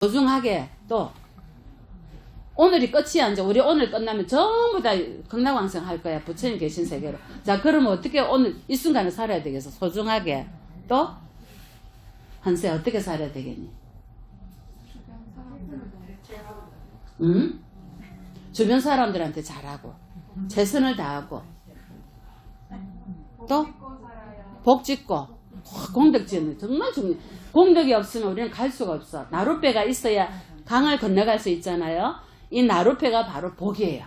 소중하게 또 오늘이 끝이야. 이제 우리 오늘 끝나면 전부 다 극락왕성 할 거야. 부처님 계신 세계로. 자, 그러면 어떻게 오늘 이 순간을 살아야 되겠어? 소중하게. 또 한세 어떻게 살아야 되겠니? 응? 주변 사람들한테 잘하고 최선을 다하고 또 복 짓고 공덕 짓는 정말 중요해. 공덕이 없으면 우리는 갈 수가 없어. 나룻배가 있어야 강을 건너갈 수 있잖아요. 이 나룻배가 바로 복이에요.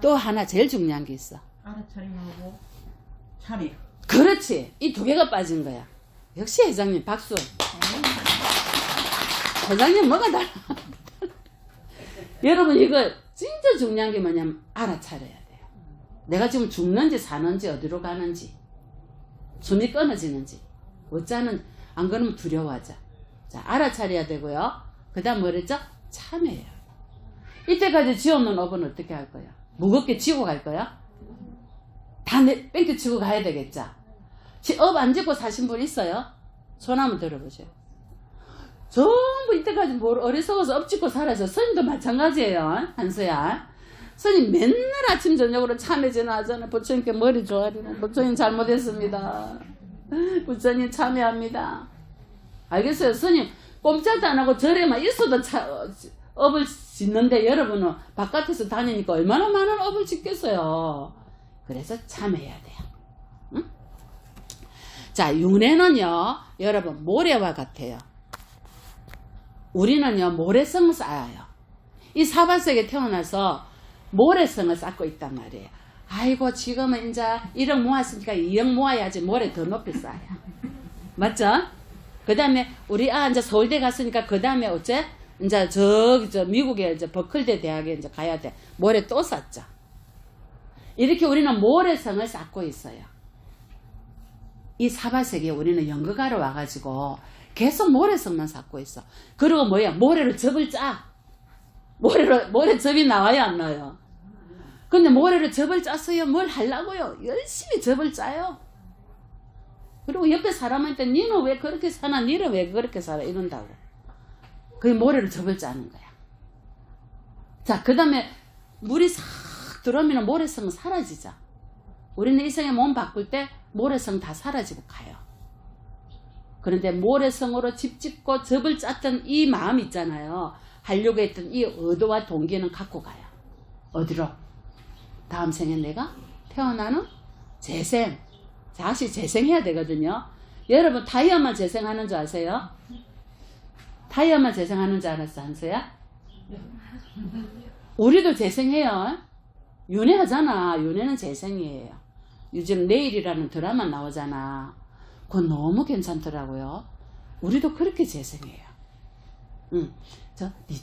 또 하나 제일 중요한 게 있어. 알아차림하고 참여. 그렇지. 이 두 개가 빠진 거야. 역시 회장님 박수. 회장님 뭐가 달라. 여러분 이거 진짜 중요한 게 뭐냐면 알아차려야 돼요. 내가 지금 죽는지 사는지 어디로 가는지 숨이 끊어지는지 어쩌는 안 그러면 두려워하자. 자, 알아차려야 되고요. 그 다음 뭐랬죠? 참여해요. 이때까지 지어놓은 업은 어떻게 할 거야? 무겁게 지고 갈 거야? 다 뺑겨치고 가야 되겠죠? 업 안 짓고 사신 분 있어요? 손 한번 들어보세요. 전부 이때까지 어리석어서 업 짓고 살아서 스님도 마찬가지예요. 한수야. 스님 맨날 아침 저녁으로 참회 전화하잖아. 부처님께 머리 조아리는 부처님 잘못했습니다. 부처님 참회합니다. 알겠어요? 스님 꼼짝도 안 하고 절에만 있어도 업을 짓는데 여러분은 바깥에서 다니니까 얼마나 많은 업을 짓겠어요. 그래서 참회해야 돼요. 응? 자, 윤회는요 여러분 모래와 같아요. 우리는요 모래성을 쌓아요. 이 사바세에 태어나서 모래성을 쌓고 있단 말이에요. 아이고 지금은 이제 1억 모았으니까 2억 모아야지. 모래 더 높이 쌓아요. 맞죠? 그 다음에 우리 이제 서울대 갔으니까 그 다음에 어째 이제 저 미국에 이제 버클대 대학에 이제 가야 돼. 모래 또 쌓죠. 이렇게 우리는 모래성을 쌓고 있어요. 이 사바세계에 우리는 연극하러 와가지고 계속 모래성만 쌓고 있어. 그리고 뭐야? 모래를 접을 짜. 모래 접이 나와요, 안 나와요? 근데 모래를 접을 짰어요. 뭘 하려고요? 열심히 접을 짜요. 그리고 옆에 사람한테 니는 왜 그렇게 사나? 니는 왜 그렇게 살아? 이런다고. 그게 모래를 접을 짜는 거야. 자, 그 다음에 물이 싹 들어오면 모래성은 사라지죠. 우리는 이 생에 몸 바꿀 때 모래성 다 사라지고 가요. 그런데 모래성으로 집 짓고 접을 짰던 이 마음 있잖아요. 하려고 했던 이 의도와 동기는 갖고 가요. 어디로? 다음 생에 내가 태어나는 재생. 다시 재생해야 되거든요. 여러분 타이어만 재생하는 줄 아세요? 타이어만 재생하는 줄 알았어, 한수야? 우리도 재생해요. 윤회하잖아. 윤회는 재생이에요. 요즘 내일이라는 드라마 나오잖아. 그거 너무 괜찮더라고요. 우리도 그렇게 재생해요.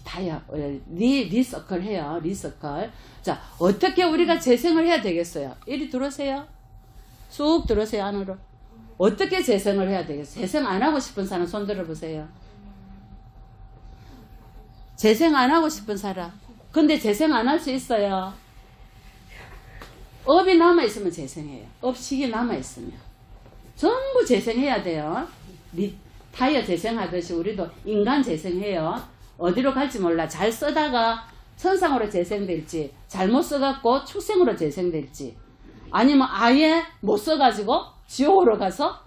타이어, 리서클 해요. 리서클. 자, 어떻게 우리가 재생을 해야 되겠어요? 이리 들어오세요. 쑥 들어오세요, 안으로. 어떻게 재생을 해야 되겠어요? 재생 안 하고 싶은 사람 손 들어보세요. 재생 안 하고 싶은 사람. 근데 재생 안 할 수 있어요. 업이 남아있으면 재생해요. 업식이 남아있으면. 전부 재생해야 돼요. 타이어 재생하듯이 우리도 인간 재생해요. 어디로 갈지 몰라. 잘 쓰다가 천상으로 재생될지, 잘못 써갖고 축생으로 재생될지, 아니면 아예 못 써가지고 지옥으로 가서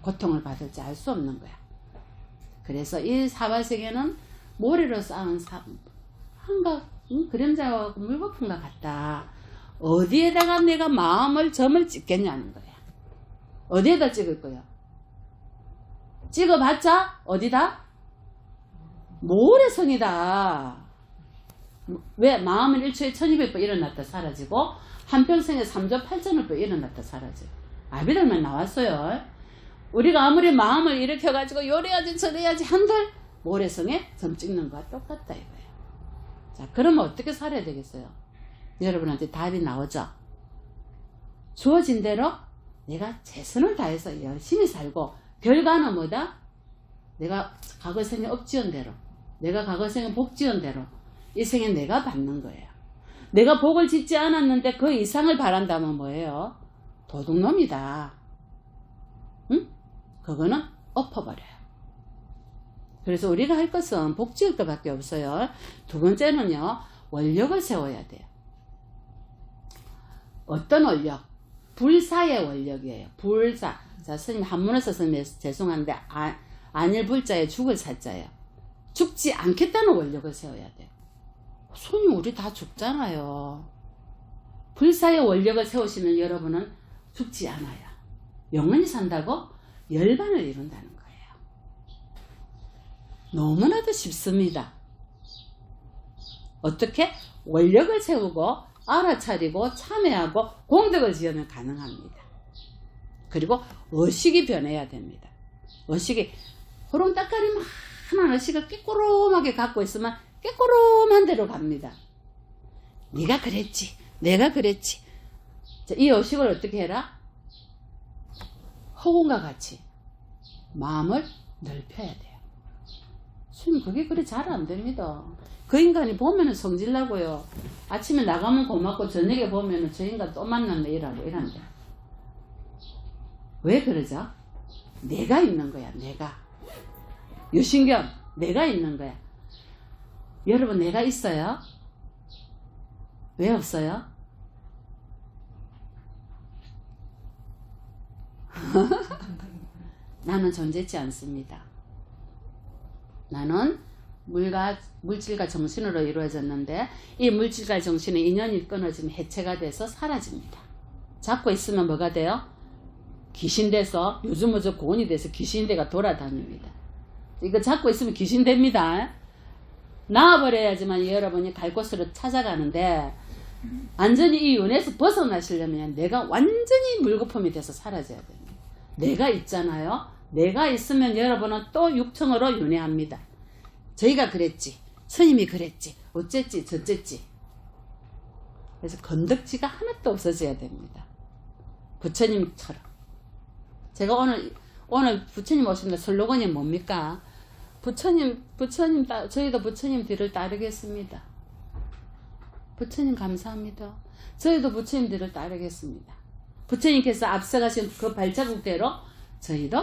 고통을 받을지 알 수 없는 거야. 그래서 이 사바세계는 모래로 쌓은 한가 그림자와 물거품과 같다. 어디에다가 내가 마음을 점을 찍겠냐는 거야. 어디에다 찍을 거야? 찍어봤자 어디다? 모래성이다. 왜? 마음은 1초에 1200번 일어났다 사라지고 한평생에 3조 8천억 번 일어났다 사라져. 아비들만 나왔어요. 우리가 아무리 마음을 일으켜가지고 요래야지 저래야지 한들 모래성에 점 찍는 거와 똑같다 이거예요. 자, 그러면 어떻게 살아야 되겠어요? 여러분한테 답이 나오죠? 주어진 대로 내가 최선을 다해서 열심히 살고 결과는 뭐다? 내가 과거 생에 업 지은 대로, 내가 과거 생에 복 지은 대로 이 생에 내가 받는 거예요. 내가 복을 짓지 않았는데 그 이상을 바란다면 뭐예요? 도둑놈이다. 응? 그거는 엎어버려요. 그래서 우리가 할 것은 복지할 것밖에 없어요. 두 번째는요, 원력을 세워야 돼요. 어떤 원력? 불사의 원력이에요. 불사. 자, 스님 한문을 써서 죄송한데, 안일 불자에 죽을 사자예요. 죽지 않겠다는 원력을 세워야 돼요. 손님, 우리 다 죽잖아요. 불사의 원력을 세우시면 여러분은 죽지 않아요. 영원히 산다고 열반을 이룬다는 거예요. 너무나도 쉽습니다. 어떻게? 원력을 세우고 알아차리고 참회하고 공덕을 지으면 가능합니다. 그리고 의식이 변해야 됩니다. 의식이 호롱딱가리 많은 의식을 깨꼬름하게 갖고 있으면 깨꼬름한 대로 갑니다. 네가 그랬지, 내가 그랬지. 자, 이 의식을 어떻게 해라? 허공과 같이 마음을 넓혀야 돼요. 스님, 그게 그리 잘 안 됩니다. 그 인간이 보면은 성질나고요. 아침에 나가면 고맙고 저녁에 보면은 저 인간 또 만났네 이란다. 왜 그러죠? 내가 있는 거야. 내가. 유신경, 내가 있는 거야. 여러분, 내가 있어요? 왜 없어요? 나는 존재치 않습니다. 나는 물질과 정신으로 이루어졌는데, 이 물질과 정신의 인연이 끊어지면 해체가 돼서 사라집니다. 잡고 있으면 뭐가 돼요? 귀신 돼서, 요즘은 저 고온이 돼서 귀신대가 돌아다닙니다. 이거 잡고 있으면 귀신 됩니다. 나와버려야지만 여러분이 갈 곳으로 찾아가는데, 완전히 이 윤에서 벗어나시려면 내가 완전히 물거품이 돼서 사라져야 됩니다. 내가 있잖아요. 내가 있으면 여러분은 또 육청으로 윤회합니다. 저희가 그랬지, 스님이 그랬지, 어쨌지 저쨌지. 그래서 건덕지가 하나도 없어져야 됩니다. 부처님처럼. 제가 오늘 부처님 오신다 슬로건이 뭡니까? 저희도 부처님 뒤를 따르겠습니다. 부처님 감사합니다. 저희도 부처님 뒤를 따르겠습니다. 부처님께서 앞서가신 그 발자국대로 저희도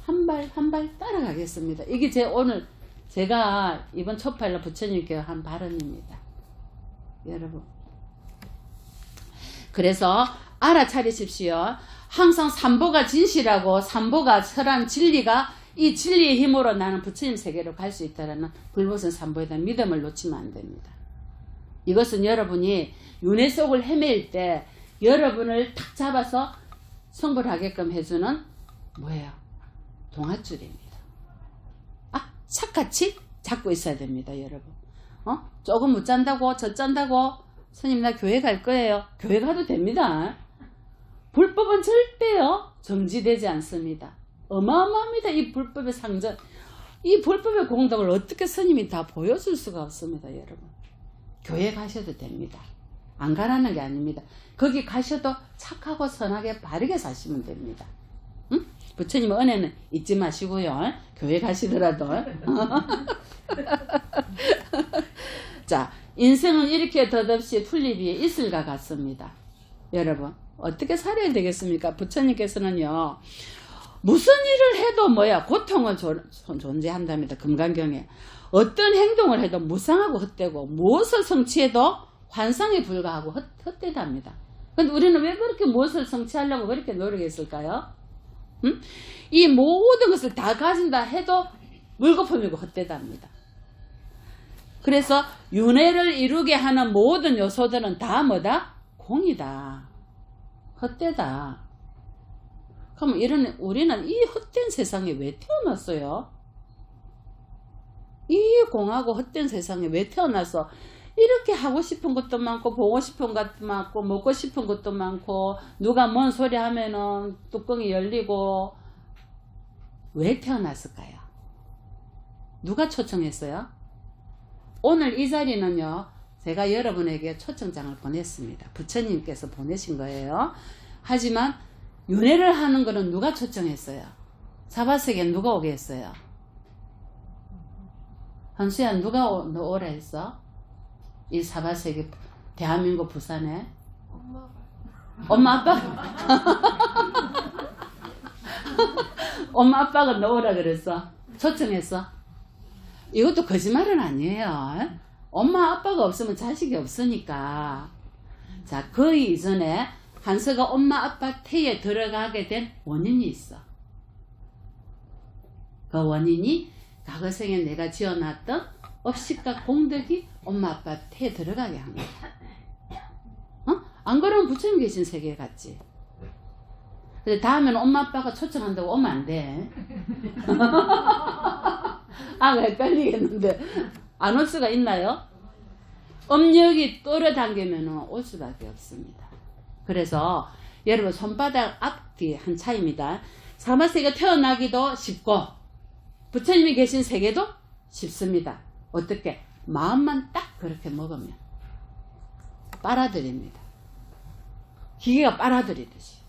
한 발 한 발 따라가겠습니다. 이게 제가 이번 초팔로 부처님께 한 발언입니다. 여러분. 그래서 알아차리십시오. 항상 삼보가 진실하고 삼보가 설한 진리가, 이 진리의 힘으로 나는 부처님 세계로 갈 수 있다는 불보선 삼보에 대한 믿음을 놓치면 안 됩니다. 이것은 여러분이 윤회 속을 헤매일 때 여러분을 탁 잡아서 성불하게끔 해주는 뭐예요? 동아줄입니다. 착같이 잡고 있어야 됩니다, 여러분. 조금 못 잔다고, 저 짠다고, 스님 나 교회 갈 거예요. 교회 가도 됩니다. 불법은 절대요 정지되지 않습니다. 어마어마합니다. 이 불법의 상전, 이 불법의 공덕을 어떻게 스님이 다 보여줄 수가 없습니다, 여러분. 교회 가셔도 됩니다. 안 가라는 게 아닙니다. 거기 가셔도 착하고 선하게 바르게 사시면 됩니다. 응? 부처님의 은혜는 잊지 마시고요. 교회 가시더라도. 자, 인생은 이렇게 덧없이 풀립 위에 이슬과 같습니다. 여러분, 어떻게 살아야 되겠습니까? 부처님께서는요, 무슨 일을 해도 고통은 존재한답니다. 금강경에. 어떤 행동을 해도 무상하고 헛되고, 무엇을 성취해도 환상에 불과하고 헛되답니다. 근데 우리는 왜 그렇게 무엇을 성취하려고 그렇게 노력했을까요? 응? 이 모든 것을 다 가진다 해도 물거품이고 헛되답니다. 그래서 윤회를 이루게 하는 모든 요소들은 다 뭐다? 공이다. 헛되다. 그럼 우리는 이 헛된 세상에 왜 태어났어요? 이 공하고 헛된 세상에 왜 태어나서 이렇게 하고 싶은 것도 많고, 보고 싶은 것도 많고, 먹고 싶은 것도 많고, 누가 뭔 소리 하면은 뚜껑이 열리고, 왜 태어났을까요? 누가 초청했어요? 오늘 이 자리는요, 제가 여러분에게 초청장을 보냈습니다. 부처님께서 보내신 거예요. 하지만 윤회를 하는 거는 누가 초청했어요? 사바세계에 누가 오게 했어요? 한수야, 누가 오라 했어? 이 사바세계 대한민국 부산에? 엄마 아빠? 엄마 아빠가 넣으라 그랬어? 초청했어? 이것도 거짓말은 아니에요. 엄마 아빠가 없으면 자식이 없으니까. 자, 그 이전에 한서가 엄마 아빠 태에 들어가게 된 원인이 있어. 그 원인이 과거생에 내가 지어놨던 업식과 공덕이 엄마 아빠 태에 들어가게 한 거야. 안 그러면 부처님 계신 세계에 갔지. 근데 다음에는 엄마 아빠가 초청한다고 오면 안 돼. 헷갈리겠는데 안 올 수가 있나요? 업력이 끌어당기면 올 수밖에 없습니다. 그래서 여러분 손바닥 앞뒤 한 차이입니다. 사마세가 태어나기도 쉽고 부처님이 계신 세계도 쉽습니다. 어떻게? 마음만 딱 그렇게 먹으면 빨아들입니다. 기계가 빨아들이듯이.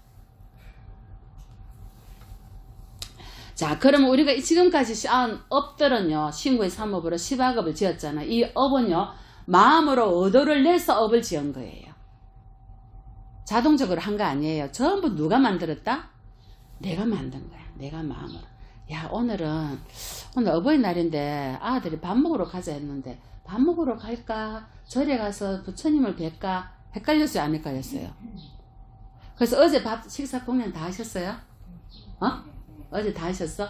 자, 그러면 우리가 지금까지 쌓은 업들은요, 신구의 삼업으로 10악업을 지었잖아요. 이 업은요, 마음으로 의도를 내서 업을 지은 거예요. 자동적으로 한 거 아니에요. 전부 누가 만들었다? 내가 만든 거야. 내가 마음으로. 야, 오늘 어버이날인데 아들이 밥 먹으러 가자 했는데 밥 먹으러 갈까? 절에 가서 부처님을 뵐까? 헷갈렸어요? 안 헷갈렸어요? 그래서 어제 밥 식사 공연 다 하셨어요? 어제 다 하셨어?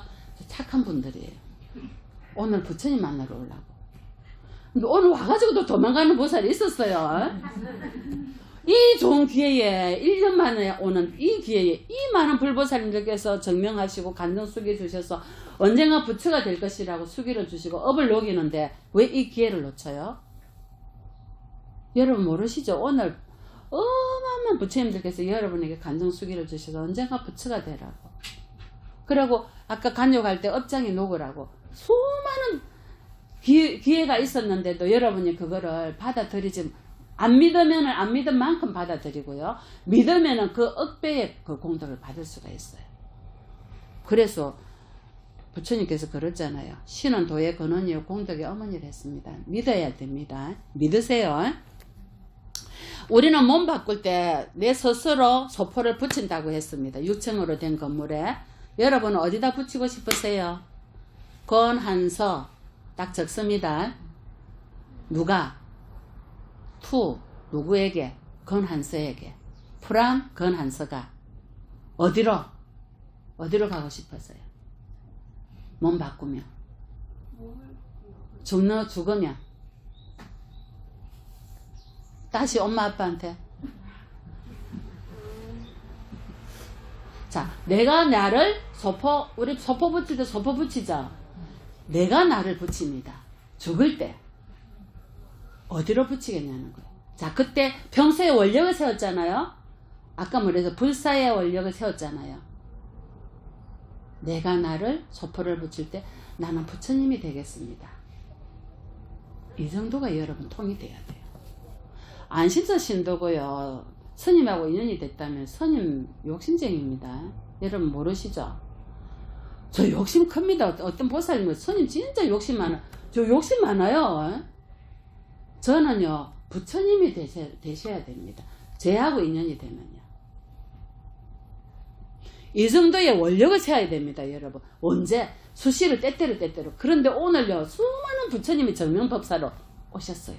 착한 분들이에요. 오늘 부처님 만나러 오려고. 근데 오늘 와가지고 또 도망가는 보살이 있었어요. 이 좋은 기회에 1년 만에 오는 이 기회에 이 많은 불보살님들께서 증명하시고 간정 수기 주셔서 언젠가 부처가 될 것이라고 수기를 주시고 업을 녹이는데 왜 이 기회를 놓쳐요? 여러분 모르시죠? 오늘 어마어마한 부처님들께서 여러분에게 간정 수기를 주셔서 언젠가 부처가 되라고. 그리고 아까 간욕할 때 업장에 녹으라고 수많은 기회가 있었는데도 여러분이 그거를 받아들이지 안 믿으면은 안 믿은 만큼 받아들이고요. 믿으면은 그 억배의 그 공덕을 받을 수가 있어요. 그래서 부처님께서 그랬잖아요. 신은 도의 근원이요 공덕의 어머니를 했습니다. 믿어야 됩니다. 믿으세요. 우리는 몸 바꿀 때 내 스스로 소포를 붙인다고 했습니다. 6층으로 된 건물에. 여러분은 어디다 붙이고 싶으세요? 건한서 딱 적습니다. 누가? 투 누구에게? 건한서에게. 프람 건한서가 어디로 가고 싶었어요? 몸 바꾸면 죽으면 다시 엄마 아빠한테. 자, 내가 나를 우리 소포 붙일 때 소포 붙이죠. 내가 나를 붙입니다. 죽을 때 어디로 붙이겠냐는 거예요. 자, 그때 평소에 원력을 세웠잖아요. 아까 말해서 불사의 원력을 세웠잖아요. 내가 나를 소포를 붙일 때 나는 부처님이 되겠습니다. 이 정도가 여러분 통이 돼야 돼요. 안심서 신도고요. 스님하고 인연이 됐다면 스님 욕심쟁이입니다. 여러분 모르시죠? 저 욕심 큽니다. 어떤 보살님은 스님 진짜 욕심 많아. 저 욕심 많아요. 저는요 부처님이 되셔야 됩니다. 제하고 인연이 되면요. 이 정도의 원력을 세워야 됩니다. 여러분. 언제? 수시를 때때로. 그런데 오늘요 수많은 부처님이 정명법사로 오셨어요.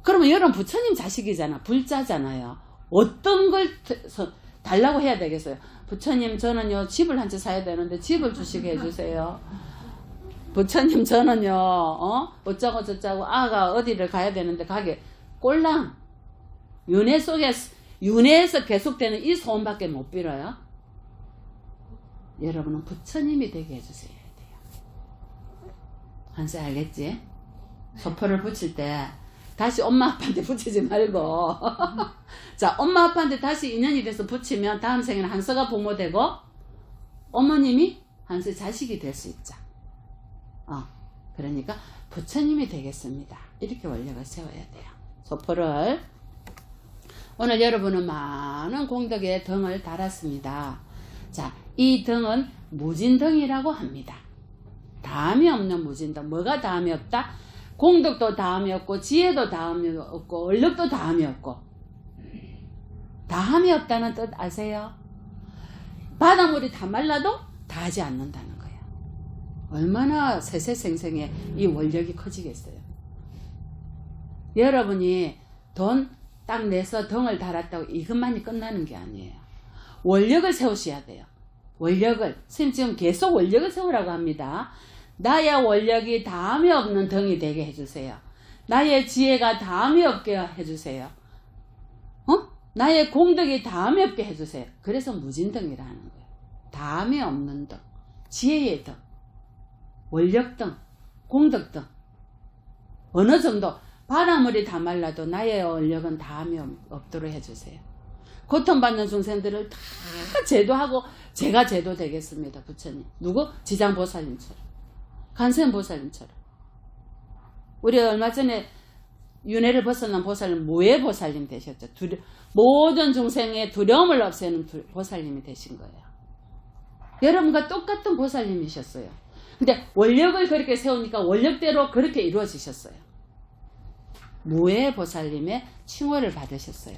그러면 여러분 부처님 자식이잖아. 불자잖아요. 어떤 걸 달라고 해야 되겠어요? 부처님 저는요 집을 한 채 사야 되는데 집을 주시게 해주세요. 부처님 저는요 어쩌고 저쩌고 아가 어디를 가야 되는데 가게 꼴랑 윤회에서 계속되는 이 소원밖에 못 빌어요. 여러분은 부처님이 되게 해주셔야 돼요. 한세 알겠지? 소포를 붙일 때 다시 엄마 아빠한테 붙이지 말고 자, 엄마 아빠한테 다시 인연이 돼서 붙이면 다음 생에는 한서가 부모 되고 어머님이 한서의 자식이 될 수 있죠. 그러니까 부처님이 되겠습니다. 이렇게 원력을 세워야 돼요. 소포를 오늘 여러분은 많은 공덕의 등을 달았습니다. 자, 이 등은 무진등이라고 합니다. 다음이 없는 무진등. 뭐가 다음이 없다? 공덕도 다음이 없고 지혜도 다음이 없고 얼력도 다음이 없고 다음이 없다는 뜻 아세요? 바닷물이 다 말라도 다하지 않는다는 거예요. 얼마나 세세생생에 이 원력이 커지겠어요. 여러분이 돈 딱 내서 덩을 달았다고 이것만이 끝나는 게 아니에요. 원력을 세우셔야 돼요. 원력을. 선생님 지금 계속 원력을 세우라고 합니다. 나의 원력이 다음이 없는 덩이 되게 해주세요. 나의 지혜가 다음이 없게 해주세요. 나의 공덕이 다음이 없게 해주세요. 그래서 무진덩이라는 거예요. 다음이 없는 덩, 지혜의 덩, 원력등, 공덕등. 어느 정도 바닷물이 다 말라도 나의 원력은 다음이 없도록 해주세요. 고통받는 중생들을 다 제도하고 제가 제도 되겠습니다. 부처님. 누구? 지장보살님처럼, 간센보살님처럼. 우리 얼마 전에 윤회를 벗어난 보살님 무해보살님 되셨죠. 모든 중생의 두려움을 없애는 보살님이 되신 거예요. 여러분과 똑같은 보살님이셨어요. 근데 원력을 그렇게 세우니까 원력대로 그렇게 이루어지셨어요. 무해보살님의 칭호를 받으셨어요.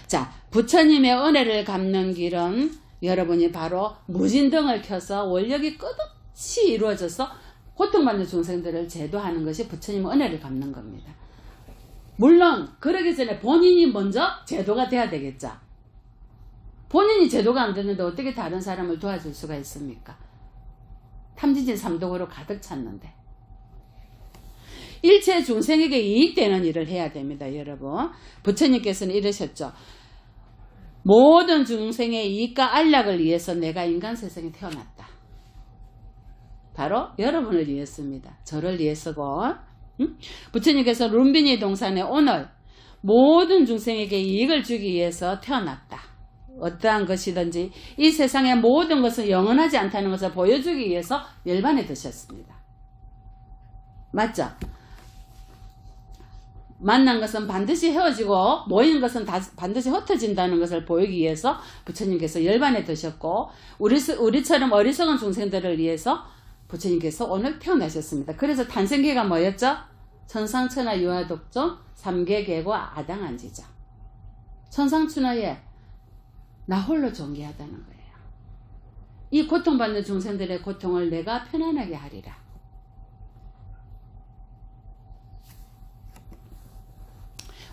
자, 부처님의 은혜를 갚는 길은 여러분이 바로 무진등을 켜서 원력이 끝없이 이루어져서 고통받는 중생들을 제도하는 것이 부처님의 은혜를 갚는 겁니다. 물론 그러기 전에 본인이 먼저 제도가 돼야 되겠죠. 본인이 제도가 안 되는데 어떻게 다른 사람을 도와줄 수가 있습니까? 탐진진 삼독으로 가득 찼는데. 일체 중생에게 이익되는 일을 해야 됩니다. 여러분. 부처님께서는 이러셨죠. 모든 중생의 이익과 안락을 위해서 내가 인간 세상에 태어났다. 바로 여러분을 위해서입니다. 저를 위해서고. 부처님께서 룸비니 동산에 오늘 모든 중생에게 이익을 주기 위해서 태어났다. 어떠한 것이든지 이 세상의 모든 것은 영원하지 않다는 것을 보여주기 위해서 열반에 드셨습니다. 맞죠? 만난 것은 반드시 헤어지고 모인 것은 반드시 흩어진다는 것을 보이기 위해서 부처님께서 열반에 드셨고 우리처럼 어리석은 중생들을 위해서 부처님께서 오늘 태어나셨습니다. 그래서 탄생계가 뭐였죠? 천상천하 유아독종 삼계계고 아당한지죠. 천상천하에 나 홀로 존귀하다는 거예요. 이 고통받는 중생들의 고통을 내가 편안하게 하리라.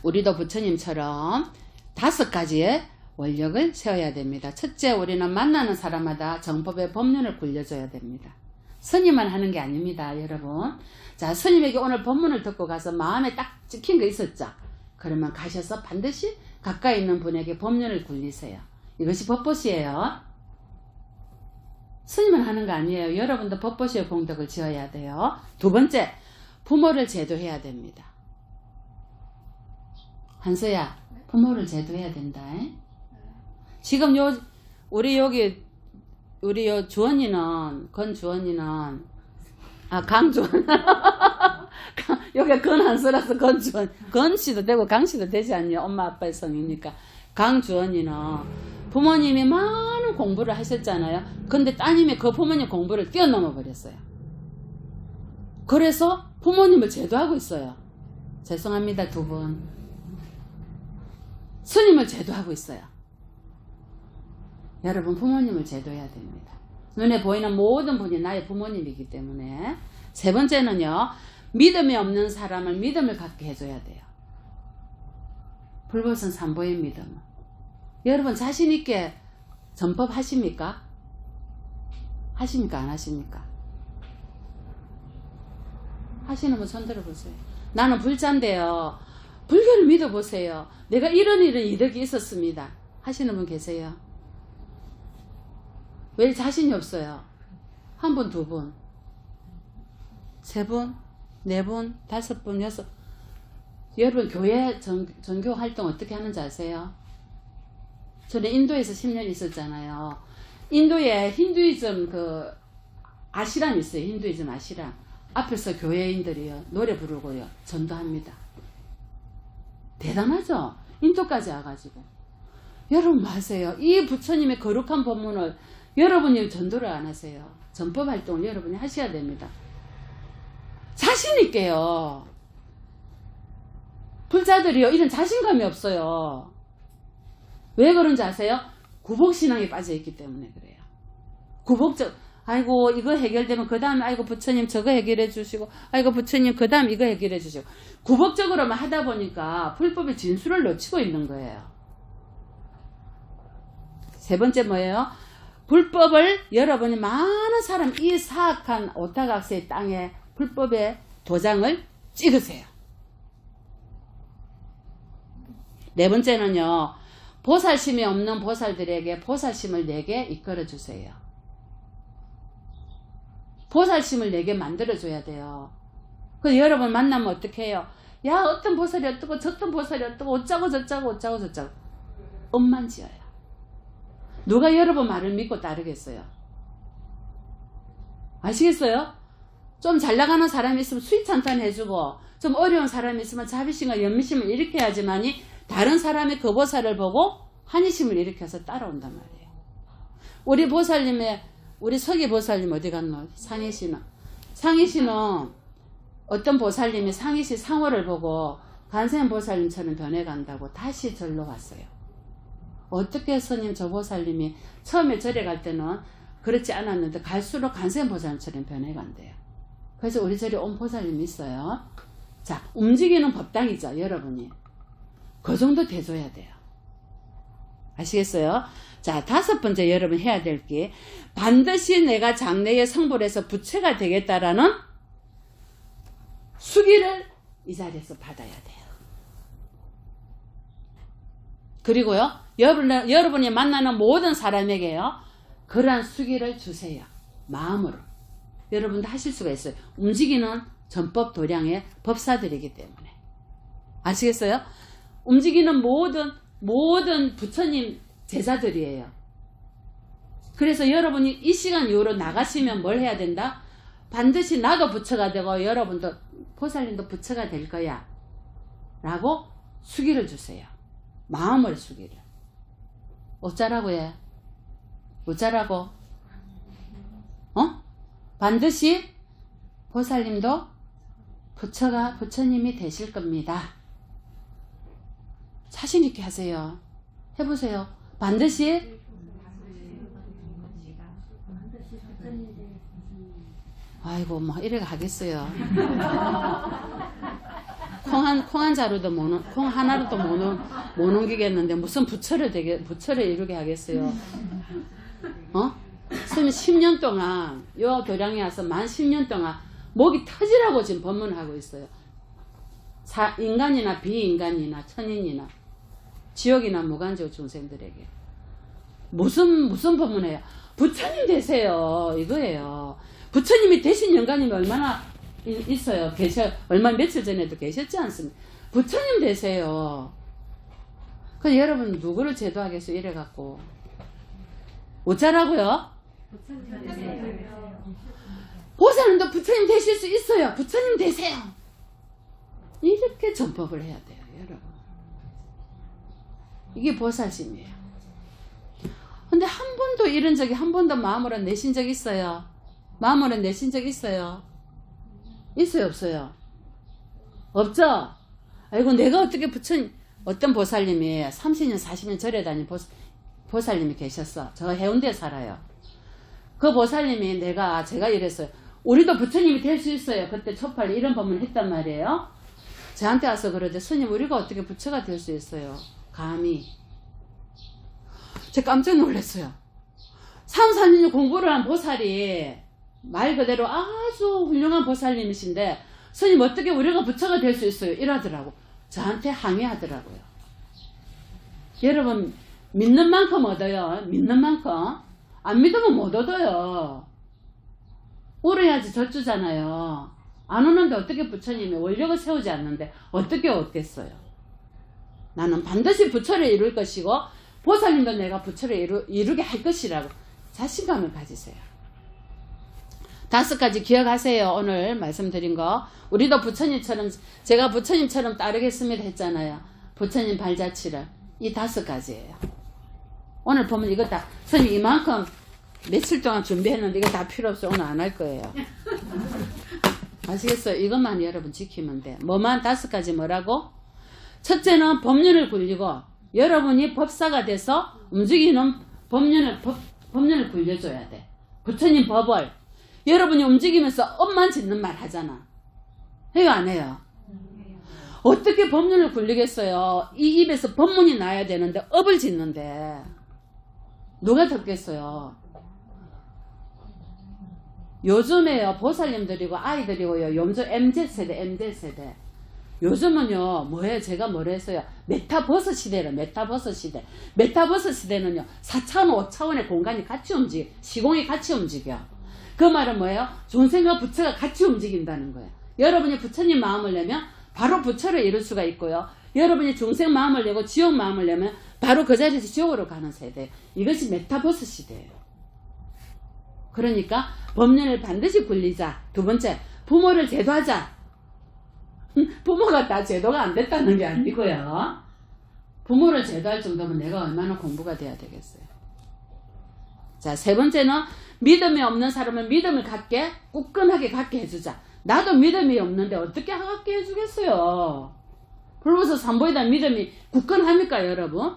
우리도 부처님처럼 5가지의 원력을 세워야 됩니다. 첫째, 우리는 만나는 사람마다 정법의 법륜을 굴려줘야 됩니다. 스님만 하는 게 아닙니다, 여러분. 자, 스님에게 오늘 법문을 듣고 가서 마음에 딱 찍힌 거 있었죠? 그러면 가셔서 반드시 가까이 있는 분에게 법륜을 굴리세요. 이것이 법보시예요. 스님은 하는 거 아니에요. 여러분도 법보시의 공덕을 지어야 돼요. 두 번째, 부모를 제도해야 됩니다. 한서야, 부모를 제도해야 된다. 지금 우리 주원이는, 강주원. 여기 건한서라서 건주원. 건씨도 되고 강씨도 되지 않냐. 엄마 아빠의 성이니까. 강주원이는 부모님이 많은 공부를 하셨잖아요. 근데 따님이 그 부모님 공부를 뛰어넘어 버렸어요. 그래서 부모님을 제도하고 있어요. 죄송합니다, 두 분. 스님을 제도하고 있어요. 여러분, 부모님을 제도해야 됩니다. 눈에 보이는 모든 분이 나의 부모님이기 때문에. 세 번째는요, 믿음이 없는 사람을 믿음을 갖게 해줘야 돼요. 불보선 삼보의 믿음. 여러분, 자신있게 전법 하십니까? 하십니까? 안 하십니까? 하시는 분 손 들어보세요. 나는 불자인데요. 불교를 믿어보세요. 내가 이런 이득이 있었습니다. 하시는 분 계세요? 왜 자신이 없어요? 한 분, 두 분, 세 분, 네 분, 다섯 분, 여섯. 여러분, 교회 전교 활동 어떻게 하는지 아세요? 저는 인도에서 10년 있었잖아요. 인도에 힌두이즘 아시람 있어요. 힌두이즘 아시람. 앞에서 교회인들이요, 노래 부르고요, 전도합니다. 대단하죠? 인도까지 와가지고. 여러분 아세요? 이 부처님의 거룩한 법문을 여러분이 전도를 안 하세요. 전법 활동을 여러분이 하셔야 됩니다. 자신있게요. 불자들이요, 이런 자신감이 없어요. 왜 그런지 아세요? 구복신앙에 빠져있기 때문에 그래요. 아이고 이거 해결되면 그 다음에 아이고 부처님 저거 해결해 주시고 아이고 부처님 그 다음 이거 해결해 주시고 구벅적으로만 하다 보니까 불법의 진수를 놓치고 있는 거예요. 세 번째 뭐예요? 불법을 여러분이 많은 사람 이 사악한 오타각세의 땅에 불법의 도장을 찍으세요. 네 번째는요. 보살심이 없는 보살들에게 보살심을 내게 이끌어 주세요. 보살심을 내게 만들어줘야 돼요. 그래서 여러분 만나면 어떻게 해요? 야 어떤 보살이 어떠고 저떤 보살이 어떠고 어쩌고 저쩌고 엄만지어요. 누가 여러분 말을 믿고 따르겠어요? 아시겠어요? 좀 잘 나가는 사람이 있으면 수위찬탄 해주고 좀 어려운 사람이 있으면 자비심과 연민심을 일으켜야지만이 다른 사람의 그 보살을 보고 한의심을 일으켜서 따라온단 말이에요. 우리 보살님의 우리 서기 보살님 어디 갔노? 상해시는 어떤 보살님이 상해시 상호를 보고 간세음 보살님처럼 변해간다고 다시 절로 갔어요. 어떻게 스님 저 보살님이 처음에 절에 갈 때는 그렇지 않았는데 갈수록 간세음 보살님처럼 변해간대요. 그래서 우리 절에 온 보살님이 있어요. 자, 움직이는 법당이죠, 여러분이. 그 정도 돼줘야 돼요. 아시겠어요? 자, 다섯 번째 여러분 해야 될 게 반드시 내가 장래의 성불에서 부처가 되겠다라는 수기를 이 자리에서 받아야 돼요. 그리고요, 여러분이 만나는 모든 사람에게요, 그러한 수기를 주세요. 마음으로. 여러분도 하실 수가 있어요. 움직이는 전법 도량의 법사들이기 때문에. 아시겠어요? 움직이는 모든 부처님 제자들이에요. 그래서 여러분이 이 시간 이후로 나가시면 뭘 해야 된다? 반드시 나도 부처가 되고 여러분도 보살님도 부처가 될 거야 라고 수기를 주세요. 마음을 수기를. 어쩌라고 해? 어쩌라고? 반드시 보살님도 부처님이 되실 겁니다. 자신 있게 하세요. 해보세요. 반드시 아이고 뭐 이래 가겠어요. 콩 한 자루도 콩 하나로도 못 넘기겠는데 무슨 부처를 이루게 하겠어요. 스님 10년 동안 요 도량에 와서 만 10년 동안 목이 터지라고 지금 법문하고 있어요. 인간이나 비인간이나 천인이나 지옥이나 무간지옥 중생들에게 무슨 법문해요? 부처님 되세요 이거예요. 부처님이 되신 영가님이 얼마나 있어요. 며칠 전에도 계셨지 않습니까? 부처님 되세요. 그 여러분 누구를 제도하겠어요? 이래갖고 어쩌라고요? 보살님도 부처님 되실 수 있어요. 부처님 되세요. 이렇게 전법을 해야 돼요, 여러분. 이게 보살심이에요. 근데 한 번도 이런 적이 한 번도 마음으로 내신 적 있어요? 마음으로 내신 적 있어요? 있어요, 없어요? 없죠? 아이고 내가 어떻게 부처님, 어떤 보살님이 30년 40년 절에 다닌 보살님이 계셨어. 저 해운대에 살아요. 그 보살님이 제가 이랬어요. 우리도 부처님이 될 수 있어요. 그때 초팔 이런 법문 했단 말이에요. 저한테 와서 그러죠. 스님 우리가 어떻게 부처가 될 수 있어요? 감히. 제가 깜짝 놀랐어요. 3, 4년 공부를 한 보살이 말 그대로 아주 훌륭한 보살님이신데 스님 어떻게 우리가 부처가 될 수 있어요? 이러더라고. 저한테 항의하더라고요. 여러분 믿는 만큼 얻어요. 믿는 만큼. 안 믿으면 못 얻어요. 울어야지 젖주잖아요. 안 우는데 어떻게 부처님이 원력을 세우지 않는데 어떻게 얻겠어요? 나는 반드시 부처를 이룰 것이고 보살님도 내가 부처를 이루게 할 것이라고 자신감을 가지세요. 5가지 기억하세요. 오늘 말씀드린 거. 우리도 부처님처럼 제가 부처님처럼 따르겠습니다 했잖아요. 부처님 발자취를. 이 5가지예요. 오늘 보면 이거 다 선생님 이만큼 며칠 동안 준비했는데 이거 다 필요 없어요. 오늘 안 할 거예요. 아시겠어요? 이것만 여러분 지키면 돼. 뭐만 5가지 뭐라고? 첫째는 법륜을 굴리고 여러분이 법사가 돼서 움직이는 법륜을 굴려줘야 돼. 부처님 법을 여러분이 움직이면서 업만 짓는 말 하잖아. 해요 안 해요? 어떻게 법문을 굴리겠어요? 이 입에서 법문이 나야 되는데 업을 짓는데 누가 듣겠어요? 요즘에요 보살님들이고 아이들이고요 요즘 MZ세대 요즘은요 뭐예요? 제가 뭐라 했어요? 메타버스 시대래. 메타버스 시대. 메타버스 시대는요 4차원 5차원의 공간이 같이 움직여. 시공이 같이 움직여. 그 말은 뭐예요? 존생과 부처가 같이 움직인다는 거예요. 여러분이 부처님 마음을 내면 바로 부처를 이룰 수가 있고요. 여러분이 중생 마음을 내고 지옥 마음을 내면 바로 그 자리에서 지옥으로 가는 세대. 이것이 메타버스 시대예요. 그러니까 법륜을 반드시 굴리자. 두 번째, 부모를 제도하자. 부모가 다 제도가 안 됐다는 게 아니고요. 부모를 제도할 정도면 내가 얼마나 공부가 돼야 되겠어요. 자, 세 번째는 믿음이 없는 사람은 믿음을 갖게, 굳건하게 갖게 해주자. 나도 믿음이 없는데 어떻게 갖게 해주겠어요? 불보서 삼보이다 믿음이 굳건합니까, 여러분?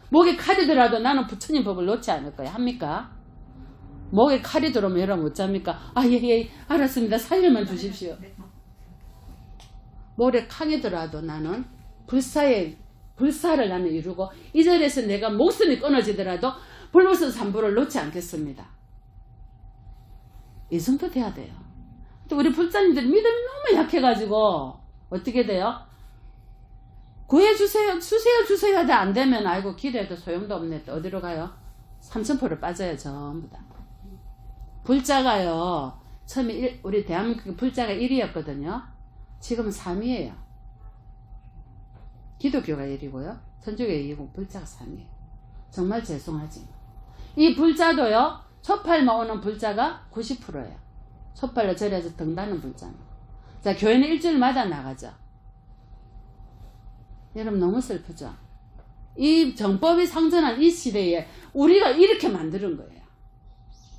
목에 칼이 들어도 나는 부처님 법을 놓지 않을 거예요. 합니까? 목에 칼이 들어오면 여러분 어쩝니까? 아, 예, 알았습니다. 살려만 주십시오. 목에 칼이 들어도 나는 불사를 나는 이루고 이 자리에서 내가 목숨이 끊어지더라도 불보서 삼보를 놓지 않겠습니다. 이 정도 돼야 돼요. 또 우리 불자님들 믿음이 너무 약해가지고 어떻게 돼요? 구해주세요, 주세요 하다 안 되면 아이고 기도해도 소용도 없네. 또 어디로 가요? 삼천포를 빠져요. 전부 다. 불자가요. 처음에 우리 대한민국 불자가 1위였거든요. 지금은 3위예요. 기독교가 1위고요. 천주교가 2위고 불자가 3위예요. 정말 죄송하지. 이 불자도요. 촛팔만 오는 불자가 90%예요. 촛팔로 절에서 등다는 불자는. 자, 교회는 일주일마다 나가죠. 여러분 너무 슬프죠. 이 정법이 상존한 이 시대에 우리가 이렇게 만드는 거예요.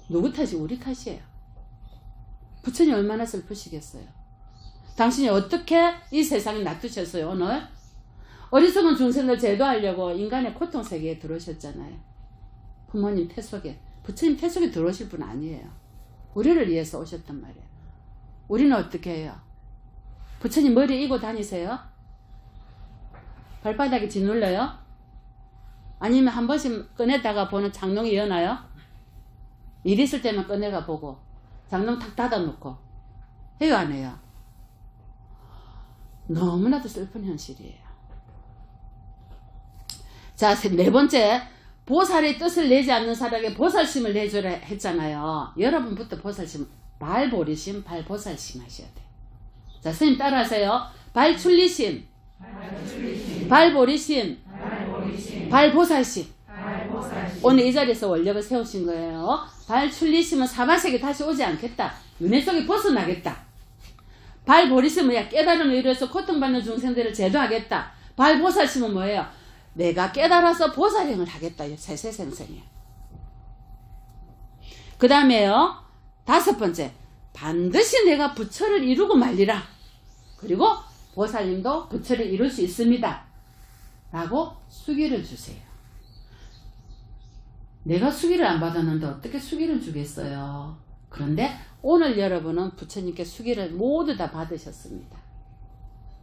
누구 탓이? 우리 탓이에요. 부처님 얼마나 슬프시겠어요. 당신이 어떻게 이 세상에 놔두셨어요. 오늘 어리석은 중생을 제도하려고 인간의 고통 세계에 들어오셨잖아요. 부모님 태속에, 부처님 태속에 들어오실 분 아니에요. 우리를 위해서 오셨단 말이에요. 우리는 어떻게 해요? 부처님 머리 이고 다니세요? 발바닥에 짓눌러요? 아니면 한 번씩 꺼내다가 보는 장롱이 여나요? 일 있을 때만 꺼내가 보고 장롱 탁 닫아놓고 해요 안 해요? 너무나도 슬픈 현실이에요. 자, 네 번째, 보살의 뜻을 내지 않는 사람에게 보살심을 내주라 했잖아요. 여러분부터 보살심, 발보리심, 발보살심 하셔야 돼요. 자, 선생님 따라하세요. 발출리심, 발보리심, 발보살심. 오늘 이 자리에서 원력을 세우신 거예요. 발출리심은 사바세계 다시 오지 않겠다. 윤회 속에 벗어나겠다. 발보리심은 뭐야? 깨달음을 이루어서 고통받는 중생들을 제도하겠다. 발보살심은 뭐예요? 내가 깨달아서 보살행을 하겠다. 세세생생이에요. 그 다음에요. 다섯 번째, 반드시 내가 부처를 이루고 말리라. 그리고 보살님도 부처를 이룰 수 있습니다. 라고 수기를 주세요. 내가 수기를 안 받았는데 어떻게 수기를 주겠어요? 그런데 오늘 여러분은 부처님께 수기를 모두 다 받으셨습니다.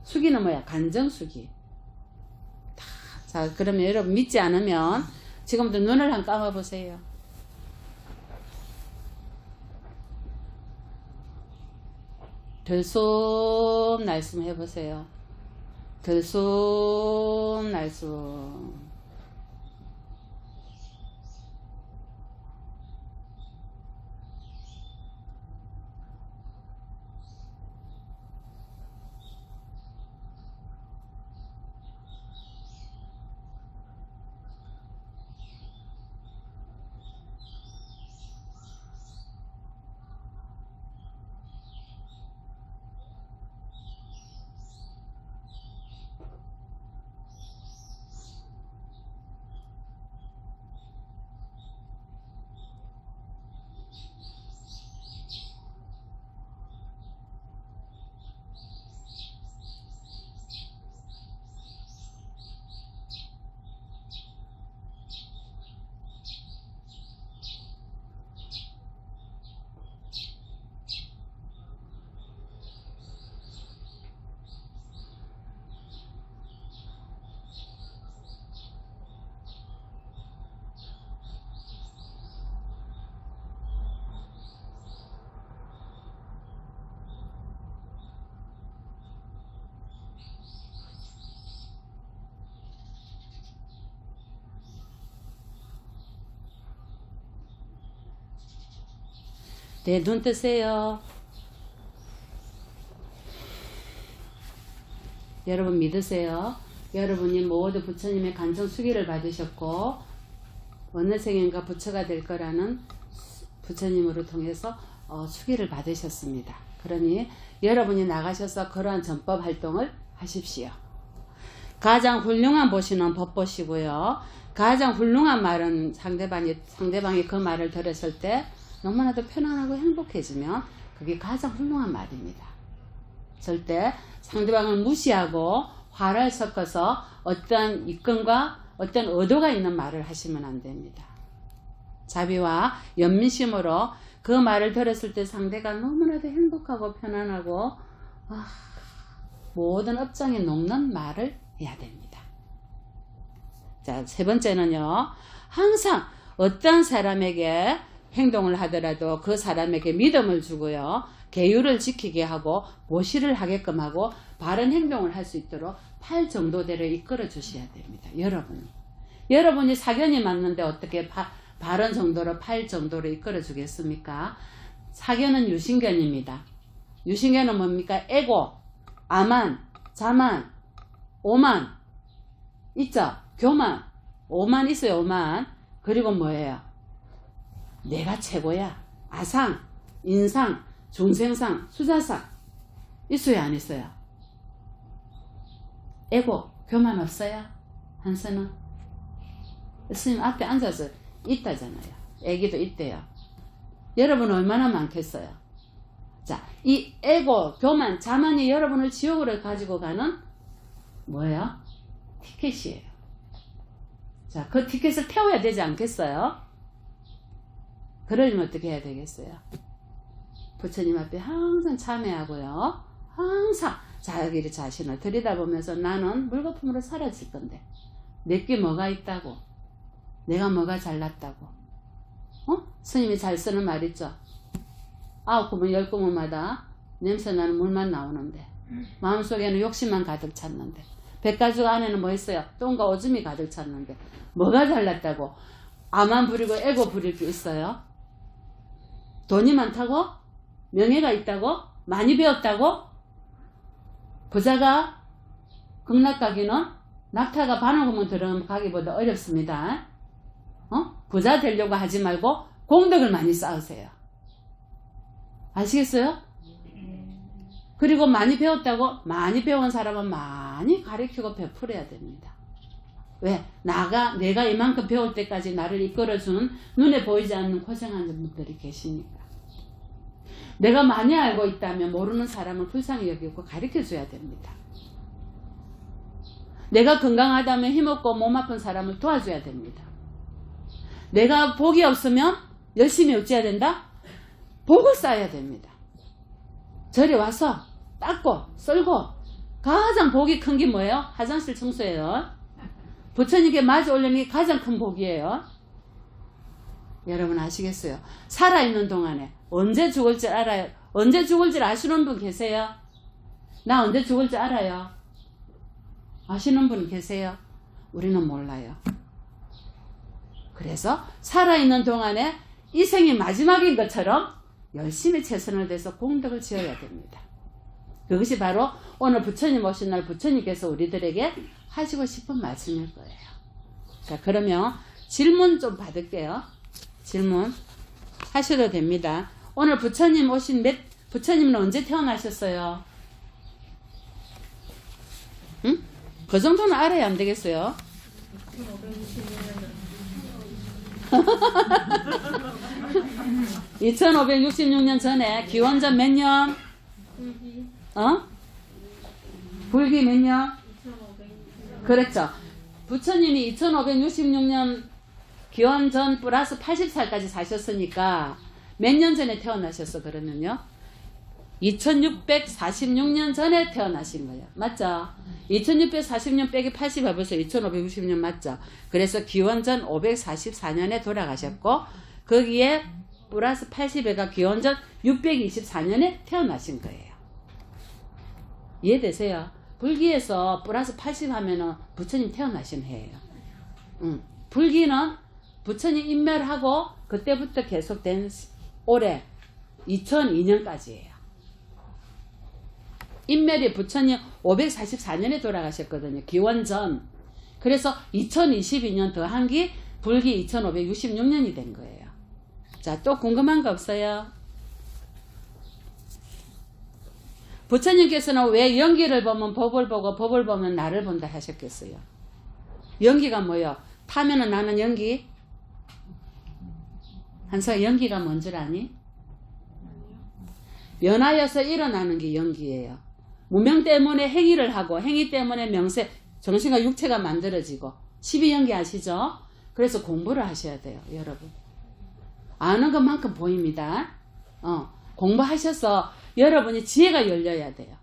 수기는 뭐야? 간정수기. 자, 그러면 여러분 믿지 않으면 지금부터 눈을 한 감아 보세요. 들숨 날숨 해보세요. 들숨 날숨. 네, 눈 뜨세요. 여러분 믿으세요. 여러분이 모두 부처님의 간청 수기를 받으셨고 어느 생인가 부처가 될 거라는 부처님으로 통해서 수기를 받으셨습니다. 그러니 여러분이 나가셔서 그러한 전법 활동을 하십시오. 가장 훌륭한 보시는 법보시고요. 가장 훌륭한 말은 상대방이 그 말을 들었을 때 너무나도 편안하고 행복해지면 그게 가장 훌륭한 말입니다. 절대 상대방을 무시하고 화를 섞어서 어떤 이권과 어떤 의도가 있는 말을 하시면 안 됩니다. 자비와 연민심으로 그 말을 들었을 때 상대가 너무나도 행복하고 편안하고 모든 업장에 녹는 말을 해야 됩니다. 자, 세 번째는요. 항상 어떤 사람에게 행동을 하더라도 그 사람에게 믿음을 주고요. 계율을 지키게 하고 모시를 하게끔 하고 바른 행동을 할 수 있도록 팔 정도대로 이끌어 주셔야 됩니다. 여러분이 사견이 맞는데 어떻게 바른 정도로 팔 정도로 이끌어 주겠습니까? 사견은 유신견입니다. 유신견은 뭡니까? 에고, 아만, 자만, 오만 있죠? 교만, 오만 있어요. 오만. 그리고 뭐예요? 내가 최고야. 아상, 인상, 중생상, 수자상 있어요? 안 있어요? 에고, 교만 없어요? 한서는? 스님 앞에 앉아서 있다잖아요. 애기도 있대요. 여러분 얼마나 많겠어요? 자, 이 에고, 교만, 자만이 여러분을 지옥으로 가지고 가는 뭐예요? 티켓이에요. 자, 그 티켓을 태워야 되지 않겠어요? 그러려면 어떻게 해야 되겠어요? 부처님 앞에 항상 참회하고요. 항상 자기 자신을 들여다보면서 나는 물거품으로 사라질 건데 내게 뭐가 있다고? 내가 뭐가 잘났다고? 스님이 잘 쓰는 말 있죠? 9구멍 10구멍마다 냄새나는 물만 나오는데 마음속에는 욕심만 가득 찼는데 백가죽 안에는 뭐 있어요? 똥과 오줌이 가득 찼는데 뭐가 잘났다고? 아만 부리고 애고 부릴 게 있어요? 돈이 많다고? 명예가 있다고? 많이 배웠다고? 부자가 극락 가기는 낙타가 바늘구멍 들어가기보다 어렵습니다. 부자 되려고 하지 말고 공덕을 많이 쌓으세요. 아시겠어요? 그리고 많이 배웠다고? 많이 배운 사람은 많이 가르치고 베풀어야 됩니다. 왜? 내가 이만큼 배울 때까지 나를 이끌어주는 눈에 보이지 않는 고생하는 분들이 계시니까. 내가 많이 알고 있다면 모르는 사람을 불쌍히 여기고 가르쳐줘야 됩니다. 내가 건강하다면 힘없고 몸 아픈 사람을 도와줘야 됩니다. 내가 복이 없으면 열심히 어찌해야 된다? 복을 쌓아야 됩니다. 절에 와서 닦고 썰고 가장 복이 큰 게 뭐예요? 화장실 청소예요. 부처님께 마주 올리는 게 가장 큰 복이에요. 여러분 아시겠어요? 살아있는 동안에 언제 죽을 줄 알아요? 언제 죽을 줄 아시는 분 계세요? 나 언제 죽을 줄 알아요? 아시는 분 계세요? 우리는 몰라요. 그래서 살아있는 동안에 이 생이 마지막인 것처럼 열심히 최선을 다해서 공덕을 지어야 됩니다. 그것이 바로 오늘 부처님 오신 날 부처님께서 우리들에게 하시고 싶은 말씀일 거예요. 자, 그러면 질문 좀 받을게요. 질문 하셔도 됩니다. 오늘 부처님 오신 부처님은 언제 태어나셨어요? 응? 그 정도는 알아야 안 되겠어요? 2566년 전에 기원전 몇 년? 불기 몇 년? 그랬죠. 부처님이 2566년 기원전 플러스 80살까지 사셨으니까 몇 년 전에 태어나셨어? 그러면요 2646년 전에 태어나신 거예요. 맞죠? 2646년 빼기 80 해보세요. 2560년 맞죠? 그래서 기원전 544년에 돌아가셨고 거기에 플러스 80에가 기원전 624년에 태어나신 거예요. 이해되세요? 불기에서 플러스 80 하면은 부처님 태어나신 해예요. 불기는 부처님 인멸하고 그때부터 계속된 올해 2002년까지예요. 인멸이 부처님 544년에 돌아가셨거든요. 기원전. 그래서 2022년 더한 게 불기 2566년이 된 거예요. 자, 또 궁금한 거 없어요? 부처님께서는 왜 연기를 보면 법을 보고 법을 보면 나를 본다 하셨겠어요? 연기가 뭐예요? 타면은 나는 연기? 한서 연기가 뭔 줄 아니? 변하여서 일어나는 게 연기예요. 무명 때문에 행위를 하고 행위 때문에 명세, 정신과 육체가 만들어지고 12연기 아시죠? 그래서 공부를 하셔야 돼요, 여러분. 아는 것만큼 보입니다. 공부하셔서 여러분이 지혜가 열려야 돼요.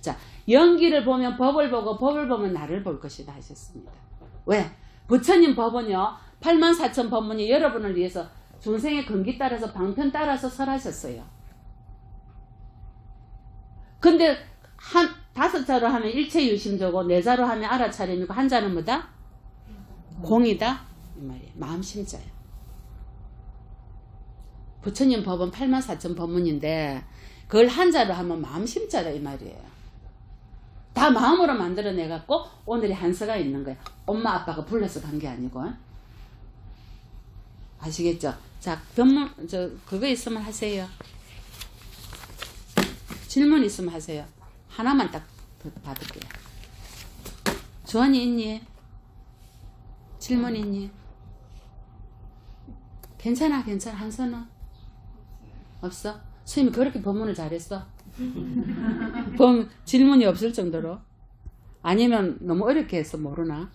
자, 연기를 보면 법을 보고 법을 보면 나를 볼 것이다 하셨습니다. 왜? 부처님 법은요, 84,000 법문이 여러분을 위해서 중생의 근기 따라서 방편 따라서 설하셨어요. 근데 한 5자로 하면 일체유심조고 4자로 하면 알아차림이고 한자는 뭐다? 공이다? 이 말이에요. 마음심자예요. 부처님 법은 84,000 법문인데 그걸 한자로 하면 마음심자다 이 말이에요. 다 마음으로 만들어내갖고 오늘의 한서가 있는 거예요. 엄마 아빠가 불러서 간 게 아니고. 아시겠죠? 자, 그거 있으면 하세요. 질문 있으면 하세요. 하나만 딱 받을게요. 주원이 있니? 질문 있니? 괜찮아. 한서는? 없어? 선생님이 그렇게 법문을 잘했어? 질문이 없을 정도로? 아니면 너무 어렵게 해서 모르나?